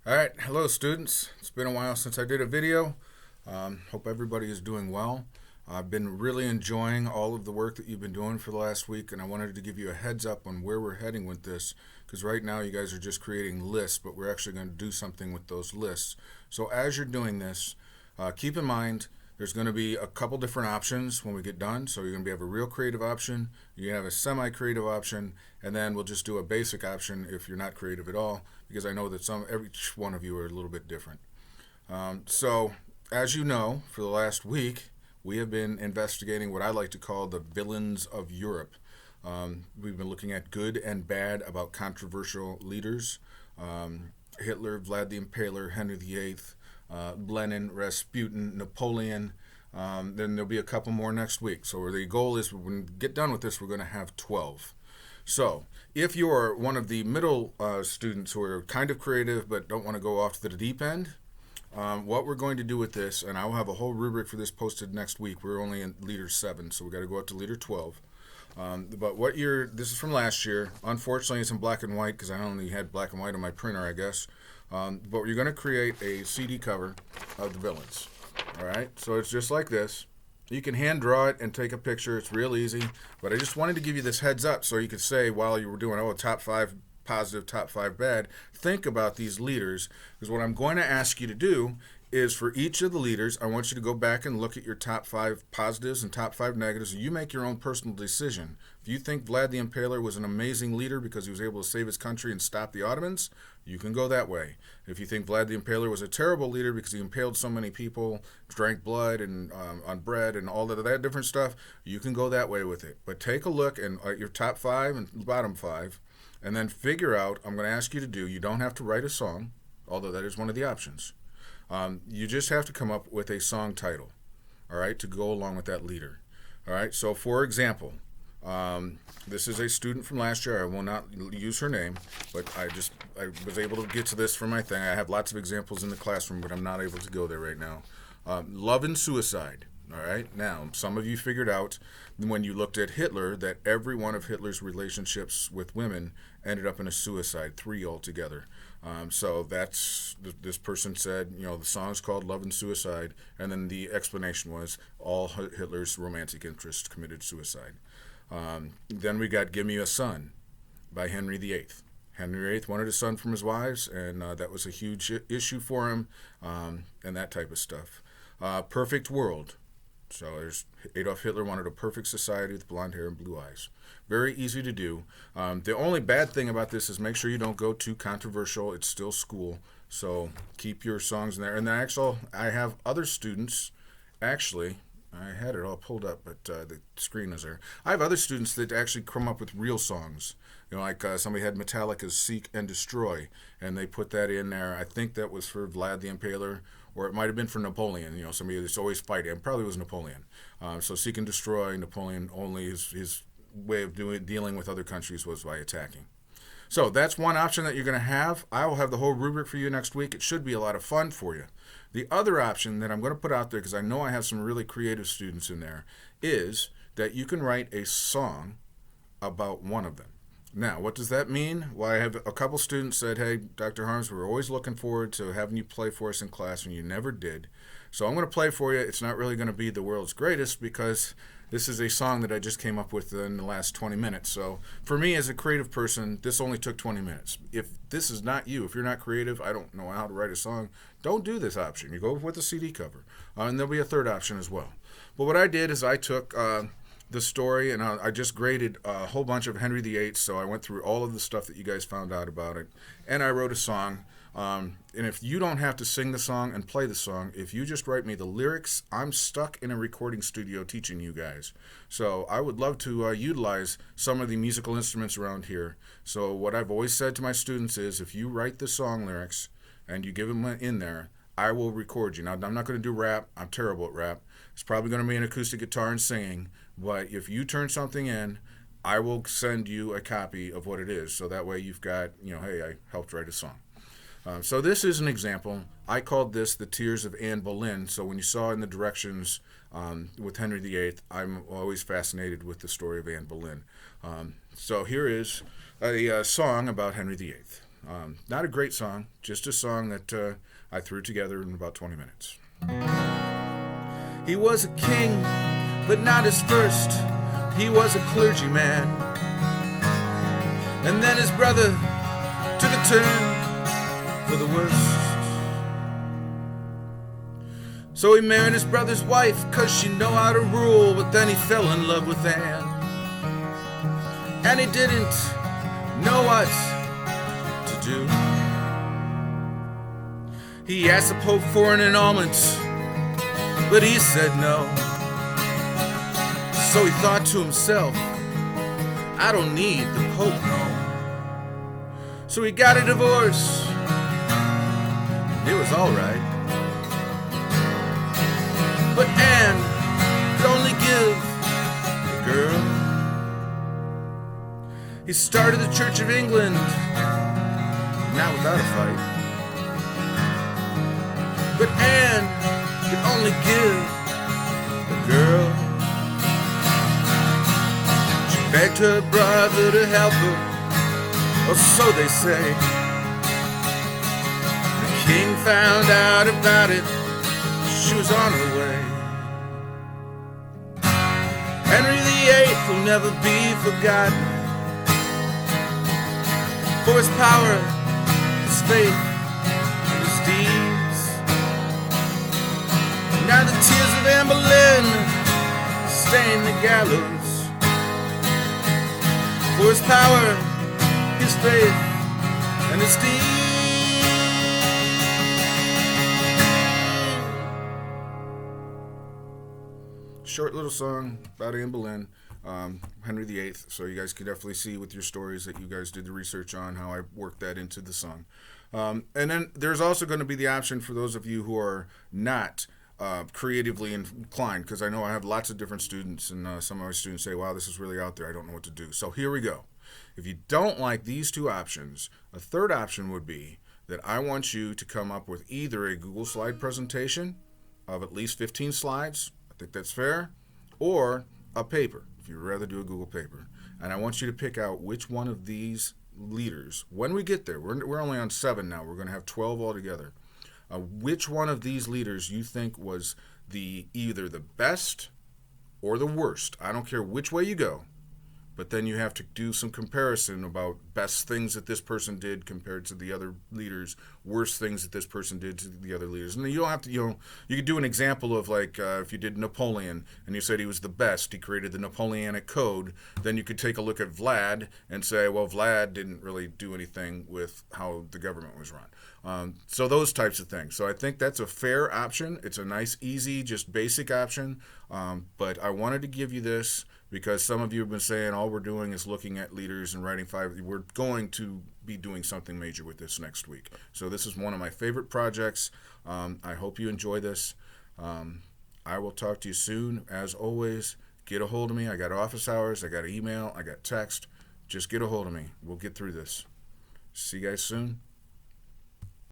All right, hello students. It's been a while since I did a video. Hope everybody is doing well. I've been really enjoying all of the work that you've been doing for the last week, and I wanted to give you a heads up on where we're heading with this, because right now you guys are just creating lists, but we're actually going to do something with those lists. So as you're doing this, keep in mind there's going to be a couple different options when we get done. So you're going to have a real creative option, you have a semi-creative option, and then we'll just do a basic option if you're not creative at all, because I know that each one of you are a little bit different. So as you know, for the last week, we have been investigating what I like to call the villains of Europe. We've been looking at good and bad about controversial leaders. Hitler, Vlad the Impaler, Henry VIII, Lenin, Rasputin, Napoleon. Then there'll be a couple more next week. So the goal is when we get done with this, we're going to have 12. So if you're one of the middle students who are kind of creative but don't want to go off to the deep end, what we're going to do with this, and I will have a whole rubric for this posted next week. We're only in leader 7, so we got to go up to leader 12. But this is from last year. Unfortunately, it's in black and white because I only had black and white on my printer, I guess. But you're going to create a CD cover of the villains. All right, so it's just like this. You can hand draw it and take a picture. It's real easy. But I just wanted to give you this heads up so you could say while you were doing, top 5 positive, top 5 bad, think about these leaders. Because what I'm going to ask you to do is for each of the leaders, I want you to go back and look at your top 5 positives and top 5 negatives. You make your own personal decision. If you think Vlad the Impaler was an amazing leader because he was able to save his country and stop the Ottomans, you can go that way. If you think Vlad the Impaler was a terrible leader because he impaled so many people, drank blood and on bread and all of that different stuff, you can go that way with it. But take a look at your top 5 and bottom 5, and then figure out, I'm going to ask you to do, you don't have to write a song, although that is one of the options. You just have to come up with a song title, all right, to go along with that leader. All right, so for example, this is a student from last year. I will not use her name, but I was able to get to this from my thing. I have lots of examples in the classroom, but I'm not able to go there right now. Love and suicide. All right, now some of you figured out when you looked at Hitler that every one of Hitler's relationships with women ended up in a suicide, 3 altogether. So this person said, the song's called Love and Suicide, and then the explanation was all Hitler's romantic interests committed suicide. Then we got Give Me a Son by Henry VIII. Henry VIII wanted a son from his wives, and that was a huge issue for him, and that type of stuff. Perfect World. So Adolf Hitler wanted a perfect society with blonde hair and blue eyes. Very easy to do. The only bad thing about this is make sure you don't go too controversial. It's still school, so keep your songs in there. And then I have other students, actually, I had it all pulled up, but the screen is there. I have other students that actually come up with real songs. Like somebody had Metallica's Seek and Destroy, and they put that in there. I think that was for Vlad the Impaler, or it might have been for Napoleon, somebody that's always fighting. It probably was Napoleon. So Seek and Destroy, Napoleon only, his way of dealing with other countries was by attacking. So that's one option that you're going to have. I will have the whole rubric for you next week. It should be a lot of fun for you. The other option that I'm going to put out there, because I know I have some really creative students in there, is that you can write a song about one of them. Now, what does that mean? Well, I have a couple students said, hey, Dr. Harms, we're always looking forward to having you play for us in class, and you never did. So I'm going to play for you. It's not really going to be the world's greatest because this is a song that I just came up with in the last 20 minutes. So for me as a creative person, this only took 20 minutes. If this is not you, if you're not creative, I don't know how to write a song, don't do this option. You go with a CD cover. And there'll be a third option as well. But what I did is I took the story, and I just graded a whole bunch of Henry VIII, so I went through all of the stuff that you guys found out about it, and I wrote a song. And if you don't have to sing the song and play the song, if you just write me the lyrics, I'm stuck in a recording studio teaching you guys. So I would love to utilize some of the musical instruments around here. So what I've always said to my students is, if you write the song lyrics and you give them in there, I will record you. Now, I'm not going to do rap. I'm terrible at rap. It's probably going to be an acoustic guitar and singing. But if you turn something in, I will send you a copy of what it is. So that way you've got, hey, I helped write a song. So this is an example. I called this The Tears of Anne Boleyn. So when you saw in the directions with Henry VIII, I'm always fascinated with the story of Anne Boleyn. So here is a song about Henry VIII. Not a great song, just a song that I threw together in about 20 minutes. He was a king, but not his first. He was a clergyman. And then his brother took a turn for the worst. So he married his brother's wife, 'cause she know how to rule. But then he fell in love with Anne, and he didn't know what to do. He asked the Pope for an annulment, but he said no. So he thought to himself, I don't need the Pope, no. So he got a divorce, and it was alright. But Anne could only give the girl. He started the Church of England, not without a fight. But Anne could only give the girl. She begged her brother to help her, or so they say. The king found out about it, she was on her way. Henry VIII will never be forgotten for his power, his faith, and his deeds. Now the tears of Anne Boleyn stain the gallows for his power, his faith, and his deeds. Short little song about Anne Boleyn, Henry VIII, so you guys can definitely see with your stories that you guys did the research on how I worked that into the song. And then there's also going to be the option for those of you who are not creatively inclined, because I know I have lots of different students, and some of my students say, wow, this is really out there, I don't know what to do. So here we go. If you don't like these two options, a third option would be that I want you to come up with either a Google slide presentation of at least 15 slides, I think that's fair, or a paper, if you'd rather do a Google paper. And I want you to pick out which one of these leaders, when we get there, we're only on 7 now, we're going to have 12 altogether, which one of these leaders you think was either the best or the worst. I don't care which way you go, but then you have to do some comparison about best things that this person did compared to the other leaders, worst things that this person did to the other leaders. And you don't have to, you could do an example of like if you did Napoleon and you said he was the best, he created the Napoleonic Code, then you could take a look at Vlad and say, well, Vlad didn't really do anything with how the government was run. So those types of things. So I think that's a fair option. It's a nice, easy, just basic option. But I wanted to give you this because some of you have been saying all we're doing is looking at leaders and writing 5. We're going to be doing something major with this next week. So this is one of my favorite projects. I hope you enjoy this. I will talk to you soon. As always, get a hold of me. I got office hours. I got email. I got text. Just get a hold of me. We'll get through this. See you guys soon.